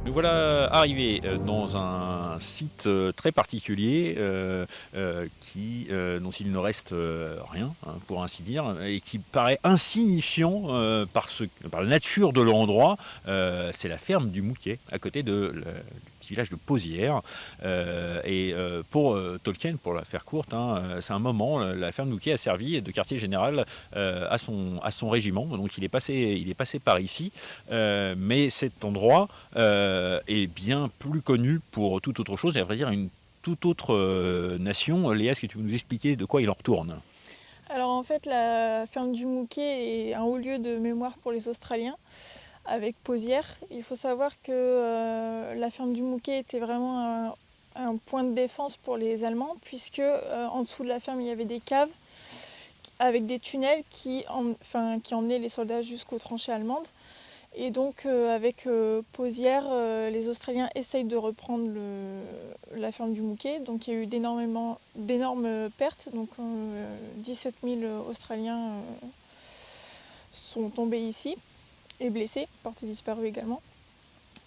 Nous voilà arrivés, dans un site, très particulier, dont il ne reste, rien, hein, pour ainsi dire, et qui paraît insignifiant, par la nature de l'endroit. C'est la ferme du Mouquet, à côté du petit village de Pozières. Pour Tolkien, pour la faire courte, hein, c'est un moment, la ferme du Mouquet a servi de quartier général, à son régiment. Donc il est passé par ici, mais cet endroit est bien plus connu pour toute autre chose, et à vrai dire une toute autre nation. Léa, est-ce que tu peux nous expliquer de quoi il en retourne? Alors en fait, la ferme du Mouquet est un haut lieu de mémoire pour les Australiens, avec Pozières. Il faut savoir que la ferme du Mouquet était vraiment un point de défense pour les Allemands, puisque en dessous de la ferme, il y avait des caves avec des tunnels qui emmenaient les soldats jusqu'aux tranchées allemandes. Et donc avec Pozières, les Australiens essayent de reprendre la ferme du Mouquet. Donc il y a eu d'énormes pertes. Donc 17 000 Australiens sont tombés ici et blessés, portés disparus également.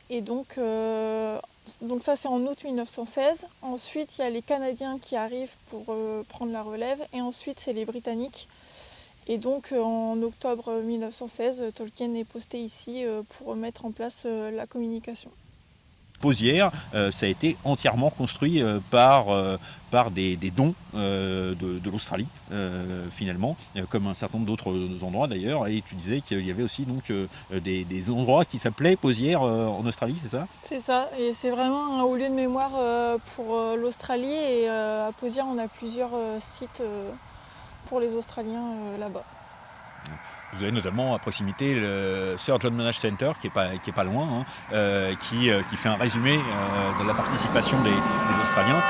Et donc ça c'est en août 1916. Ensuite il y a les Canadiens qui arrivent pour prendre la relève. Et ensuite c'est les Britanniques. Et donc en octobre 1916, Tolkien est posté ici pour mettre en place la communication. Pozières, ça a été entièrement construit par des dons de l'Australie, finalement, comme un certain nombre d'autres endroits d'ailleurs. Et tu disais qu'il y avait aussi donc des endroits qui s'appelaient Pozières en Australie, c'est ça? C'est ça, et c'est vraiment un haut lieu de mémoire pour l'Australie. Et à Pozières, on a plusieurs sites pour les Australiens là-bas. Vous avez notamment à proximité le Sir John Monash Center, qui est pas loin, hein, qui fait un résumé de la participation des Australiens.